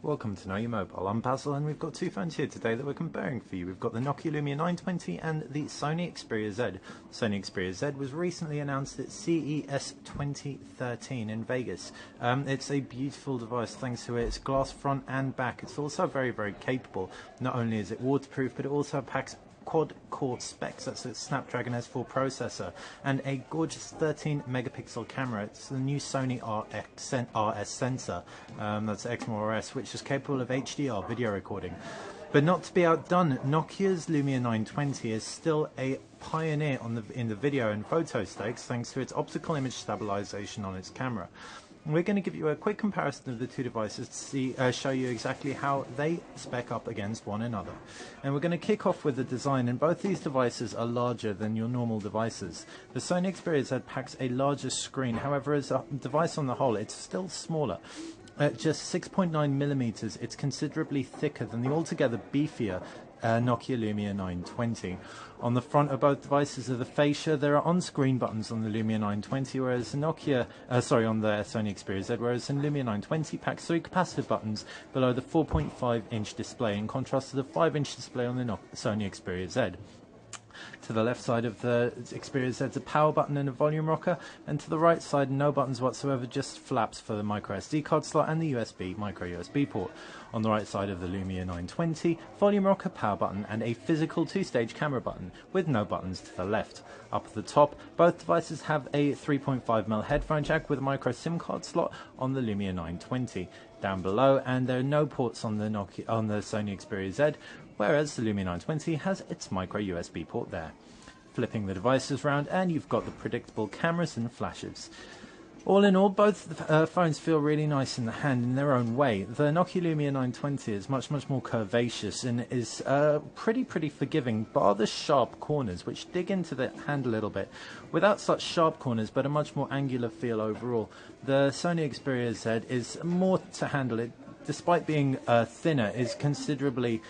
Welcome to Know Your Mobile. I'm Basil and we've got two phones here today that we're comparing for you. We've got the Nokia Lumia 920 and the Sony Xperia Z. Sony Xperia Z was recently announced at CES 2013 in Vegas. It's a beautiful device thanks to its glass front and back. It's also very, very capable. Not only is it waterproof, but it also packs quad-core specs. That's a Snapdragon S4 processor and a gorgeous 13 megapixel camera. It's the new Sony RS sensor, that's XMRS, which is capable of HDR video recording. But not to be outdone, Nokia's Lumia 920 is still a pioneer in the video and photo stakes thanks to its optical image stabilization on its camera. We're going to give you a quick comparison of the two devices to show you exactly how they spec up against one another. And we're going to kick off with the design, and both these devices are larger than your normal devices. The Sony Xperia Z packs a larger screen, however as a device on the whole it's still smaller. At just 6.9 millimeters, it's considerably thicker than the altogether beefier Nokia Lumia 920. On the front of both devices are the fascia. There are on-screen buttons on the Lumia 920, whereas the on the Sony Xperia Z, whereas the Lumia 920 packs 3 capacitive buttons below the 4.5-inch display, in contrast to the 5-inch display on the Sony Xperia Z. To the left side of the Xperia Z is a power button and a volume rocker, and to the right side no buttons whatsoever, just flaps for the micro SD card slot and the micro USB port. On the right side of the Lumia 920, volume rocker, power button and a physical 2-stage camera button with no buttons to the left. Up at the top, both devices have a 3.5mm headphone jack with a micro SIM card slot on the Lumia 920. Down below, and there are no ports on the Sony Xperia Z, whereas the Lumia 920 has its micro USB port there. Flipping the devices round and you've got the predictable cameras and flashes. All in all, both phones feel really nice in the hand in their own way. The Nokia Lumia 920 is much more curvaceous and is pretty forgiving, bar the sharp corners which dig into the hand a little bit. Without such sharp corners, but a much more angular feel overall. The Sony Xperia Z is more to handle. It, despite being thinner, is considerably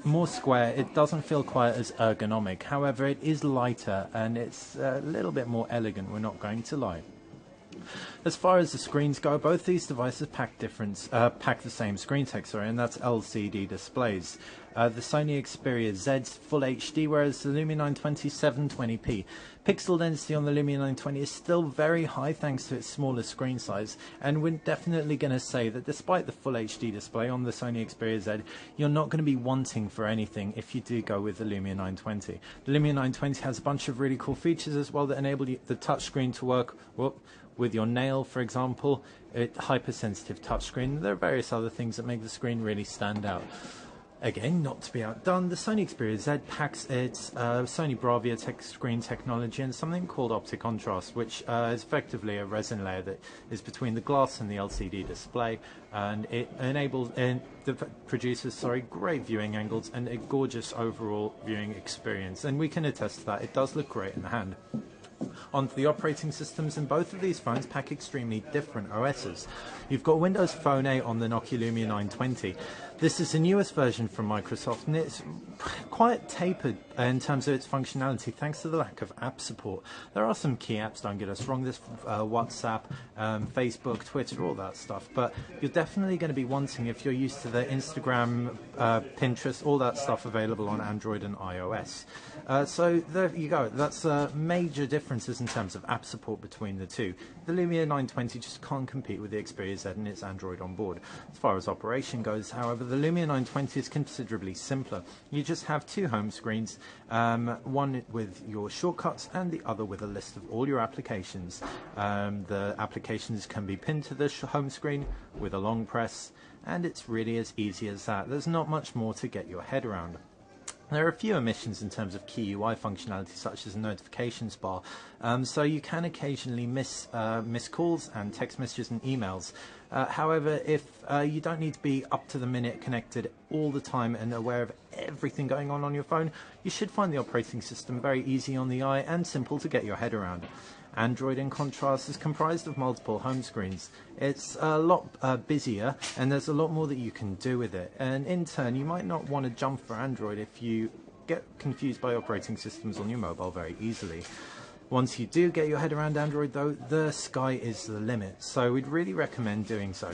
more square. It doesn't feel quite as ergonomic. However, it is lighter and it's a little bit more elegant, we're not going to lie. As far as the screens go, both these devices pack the same screen tech, and that's LCD displays. The Sony Xperia Z's Full HD, whereas the Lumia 920 720p. Pixel density on the Lumia 920 is still very high thanks to its smaller screen size, and we're definitely going to say that despite the Full HD display on the Sony Xperia Z, you're not going to be wanting for anything if you do go with the Lumia 920. The Lumia 920 has a bunch of really cool features as well that enable the touchscreen to work with your nail, for example, hypersensitive touchscreen. There are various other things that make the screen really stand out. Again, not to be outdone, the Sony Xperia Z packs its Sony Bravia screen technology and something called optic contrast, which is effectively a resin layer that is between the glass and the LCD display, and it produces great viewing angles and a gorgeous overall viewing experience. And we can attest to that. It does look great in the hand. Onto the operating systems, and both of these phones pack extremely different OSs. You've got Windows Phone 8 on the Nokia Lumia 920. This is the newest version from Microsoft, and it's quite tapered in terms of its functionality thanks to the lack of app support. There are some key apps, don't get us wrong, there's WhatsApp, Facebook, Twitter, all that stuff, but you're definitely going to be wanting, if you're used to the Instagram, Pinterest, all that stuff available on Android and iOS. So there you go, that's major differences in terms of app support between the two. The Lumia 920 just can't compete with the Xperia Z and its Android on board. As far as operation goes, however, the Lumia 920 is considerably simpler. You just have two home screens, one with your shortcuts and the other with a list of all your applications. The applications can be pinned to the home screen with a long press, and it's really as easy as that. There's not much more to get your head around. There are a few omissions in terms of key UI functionality, such as a notifications bar, so you can occasionally miss calls and text messages and emails. However, if you don't need to be up to the minute connected all the time and aware of everything going on your phone, you should find the operating system very easy on the eye and simple to get your head around. Android, in contrast, is comprised of multiple home screens. It's a lot busier, and there's a lot more that you can do with it. And in turn, you might not want to jump for Android if you get confused by operating systems on your mobile very easily. Once you do get your head around Android, though, the sky is the limit, so we'd really recommend doing so.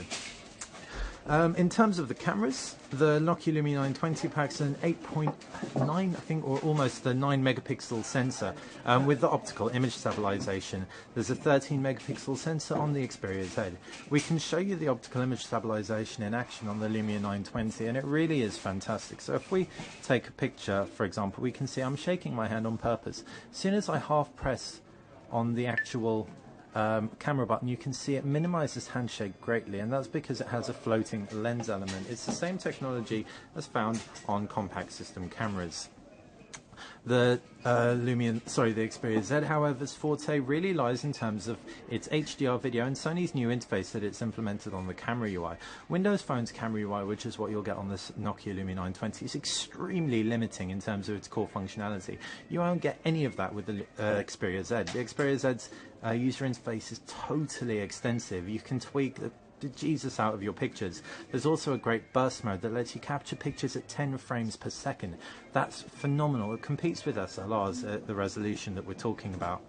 In terms of the cameras, the Nokia Lumia 920 packs an 8.9, I think, or almost a 9 megapixel sensor with the optical image stabilization. There's a 13 megapixel sensor on the Xperia Z. We can show you the optical image stabilization in action on the Lumia 920, and it really is fantastic. So if we take a picture, for example, we can see I'm shaking my hand on purpose. As soon as I half press on the actual camera button, you can see it minimizes handshake greatly, and that's because it has a floating lens element. It's the same technology as found on compact system cameras. The the Xperia Z, however's forte really lies in terms of its HDR video and Sony's new interface that it's implemented on the camera UI. Windows Phone's camera UI, which is what you'll get on this Nokia Lumia 920, is extremely limiting in terms of its core functionality. You won't get any of that with the Xperia Z. The Xperia Z's user interface is totally extensive. You can tweak the Jesus out of your pictures. There's also a great burst mode that lets you capture pictures at 10 frames per second. That's phenomenal. It competes with SLRs at the resolution that we're talking about.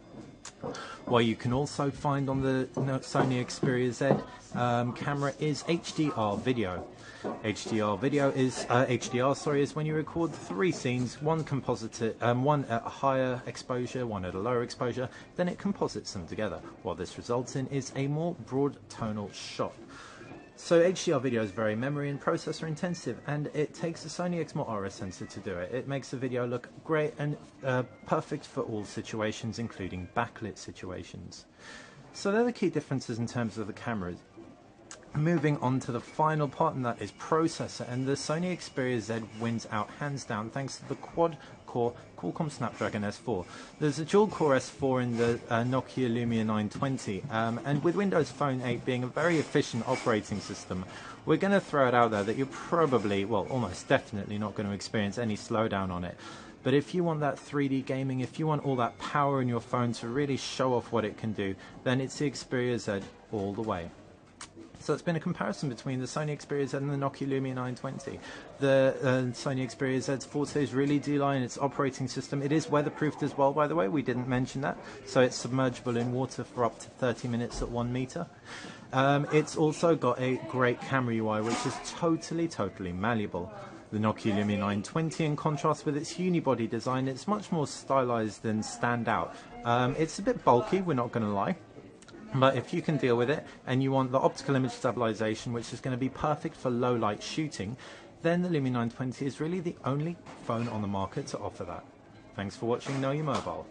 What you can also find on the Sony Xperia Z camera is HDR video. HDR video is is when you record 3 scenes, one one at a higher exposure, one at a lower exposure, then it composites them together. What this results in is a more broad tonal shot. So HDR video is very memory and processor intensive, and it takes a Sony Xperia Z sensor to do it. It makes the video look great and perfect for all situations, including backlit situations. So they're the key differences in terms of the cameras. Moving on to the final part, and that is processor, and the Sony Xperia Z wins out hands down thanks to the quad-core Qualcomm Snapdragon S4. There's a dual-core S4 in the Nokia Lumia 920, and with Windows Phone 8 being a very efficient operating system, we're going to throw it out there that you're probably, well, almost definitely not going to experience any slowdown on it. But if you want that 3D gaming, if you want all that power in your phone to really show off what it can do, then it's the Xperia Z all the way. So it's been a comparison between the Sony Xperia Z and the Nokia Lumia 920. The Sony Xperia Z's forte is really D-line, its operating system. It is weatherproofed as well, by the way, we didn't mention that. So it's submergible in water for up to 30 minutes at 1 meter. It's also got a great camera UI, which is totally malleable. The Nokia Lumia 920, in contrast with its unibody design, it's much more stylized and stand out. It's a bit bulky, we're not going to lie. But if you can deal with it and you want the optical image stabilization, which is going to be perfect for low light shooting, then the Lumia 920 is really the only phone on the market to offer that. Thanks for watching Know Your Mobile.